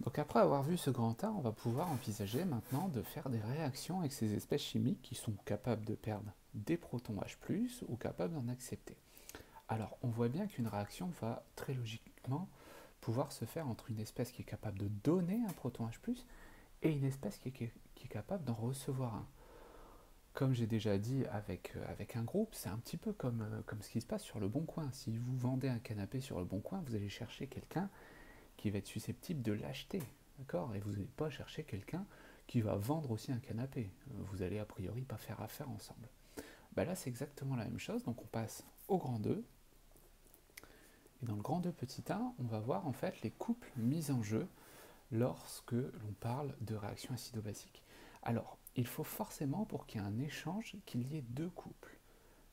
Donc après avoir vu ce grand A, on va pouvoir envisager maintenant de faire des réactions avec ces espèces chimiques qui sont capables de perdre des protons H+, ou capables d'en accepter. Alors on voit bien qu'une réaction va très logiquement pouvoir se faire entre une espèce qui est capable de donner un proton H+, et une espèce qui est capable d'en recevoir un. Comme j'ai déjà dit avec un groupe, c'est un petit peu comme ce qui se passe sur le Bon Coin. Si vous vendez un canapé sur le Bon Coin, vous allez chercher quelqu'un qui va être susceptible de l'acheter, d'accord? Et vous n'allez pas chercher quelqu'un qui va vendre aussi un canapé. Vous allez a priori pas faire affaire ensemble. Bah là, c'est exactement la même chose, donc on passe au grand 2. Et dans le grand 2 petit a, on va voir en fait les couples mis en jeu lorsque l'on parle de réaction acido-basique. Alors, il faut forcément, pour qu'il y ait un échange, qu'il y ait deux couples.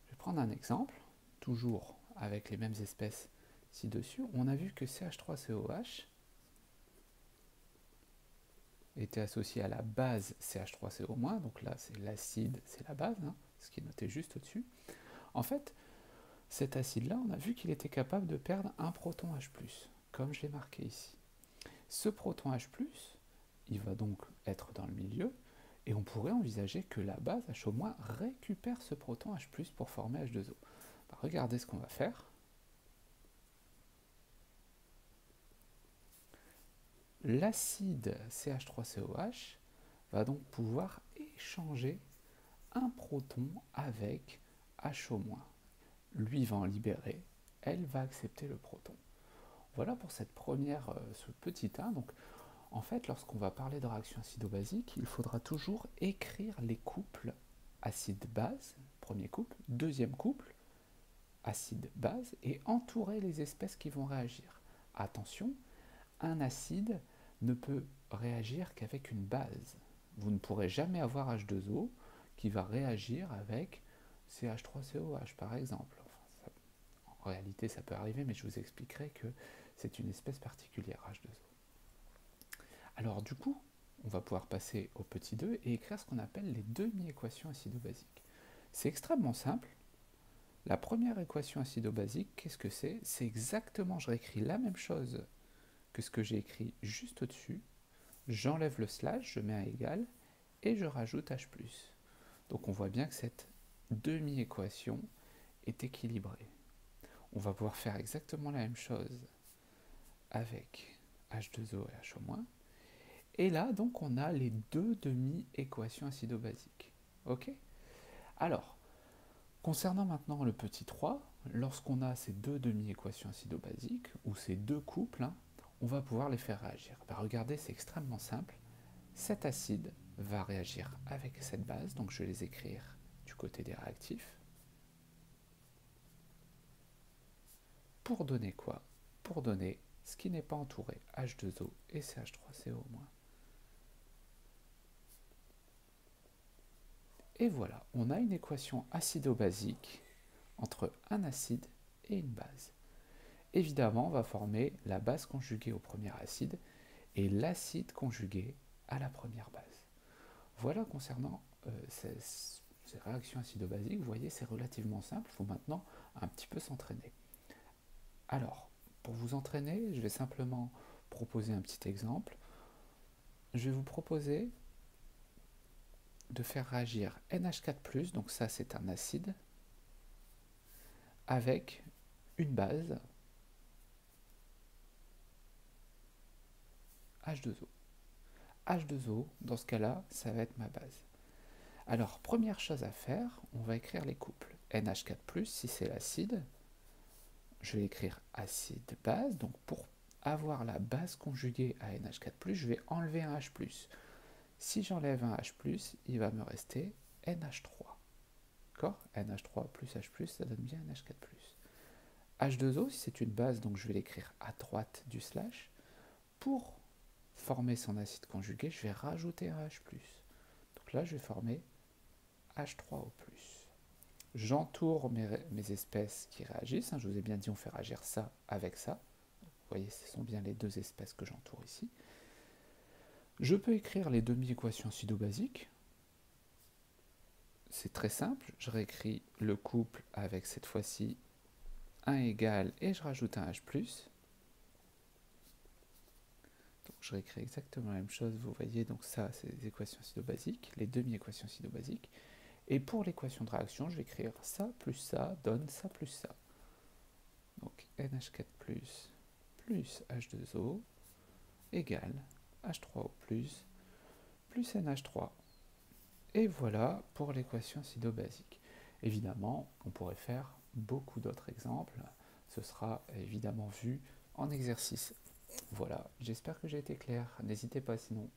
Je vais prendre un exemple, toujours avec les mêmes espèces ci-dessus. On a vu que CH3COH était associé à la base CH3CO-, donc là c'est l'acide, c'est la base, hein, ce qui est noté juste au-dessus. En fait, cet acide-là, on a vu qu'il était capable de perdre un proton H+, comme je l'ai marqué ici. Ce proton H+, il va donc être dans le milieu, et on pourrait envisager que la base H- récupère ce proton H+, pour former H2O. Bah, regardez ce qu'on va faire. L'acide CH3COH va donc pouvoir échanger un proton avec HO-. Lui va en libérer, elle va accepter le proton. Voilà pour cette première, ce petit A. Donc, en fait, lorsqu'on va parler de réaction acido-basique, il faudra toujours écrire les couples acide-base, premier couple, deuxième couple, acide-base, et entourer les espèces qui vont réagir. Attention, un acide ne peut réagir qu'avec une base. Vous ne pourrez jamais avoir H2O qui va réagir avec CH3COH par exemple. Enfin, en réalité, ça peut arriver, mais je vous expliquerai que c'est une espèce particulière, H2O. Alors du coup, on va pouvoir passer au petit 2 et écrire ce qu'on appelle les demi-équations acido-basiques. C'est extrêmement simple. La première équation acido-basique, qu'est-ce que c'est? C'est exactement, je réécris la même chose que ce que j'ai écrit juste au-dessus. J'enlève le slash, je mets un égal, et je rajoute H+. Donc on voit bien que cette demi-équation est équilibrée. On va pouvoir faire exactement la même chose avec H2O et HO-. Et là, donc, on a les deux demi-équations acido-basiques. Ok? Alors, concernant maintenant le petit 3, lorsqu'on a ces deux demi-équations acido-basiques, ou ces deux couples, hein, on va pouvoir les faire réagir. Ben, regardez, c'est extrêmement simple. Cet acide va réagir avec cette base, donc je vais les écrire du côté des réactifs. Pour donner quoi? Pour donner ce qui n'est pas entouré, H2O et CH3CO-. Et voilà, on a une équation acido-basique entre un acide et une base. Évidemment, on va former la base conjuguée au premier acide et l'acide conjugué à la première base. Voilà concernant ces réactions acido-basiques. Vous voyez, c'est relativement simple. Il faut maintenant un petit peu s'entraîner. Alors, pour vous entraîner, je vais simplement proposer un petit exemple. Je vais vous proposer de faire réagir NH4+, donc ça c'est un acide, avec une base H2O. H2O, dans ce cas-là, ça va être ma base. Alors, première chose à faire, on va écrire les couples. NH4+, si c'est l'acide, je vais écrire acide-base. Donc, pour avoir la base conjuguée à NH4+, je vais enlever un H+. Si j'enlève un H+, il va me rester NH3. D'accord? NH3 plus H+, ça donne bien NH4+. H2O, si c'est une base, donc je vais l'écrire à droite du slash. Pour former son acide conjugué, je vais rajouter un H+. Donc là, je vais former H3O+. J'entoure mes espèces qui réagissent. Je vous ai bien dit, on fait réagir ça avec ça. Vous voyez, ce sont bien les deux espèces que j'entoure ici. Je peux écrire les demi-équations acido-basiques. C'est très simple. Je réécris le couple avec cette fois-ci 1 égal et je rajoute un H+. Donc je réécris exactement la même chose, vous voyez, donc ça c'est les équations acido-basiques, les demi-équations acido-basiques. Et pour l'équation de réaction, je vais écrire ça plus ça donne ça plus ça. Donc NH4 plus H2O égale H3O plus NH3. Et voilà pour l'équation acido-basique. Évidemment, on pourrait faire beaucoup d'autres exemples. Ce sera évidemment vu en exercice. Voilà, j'espère que j'ai été clair. N'hésitez pas sinon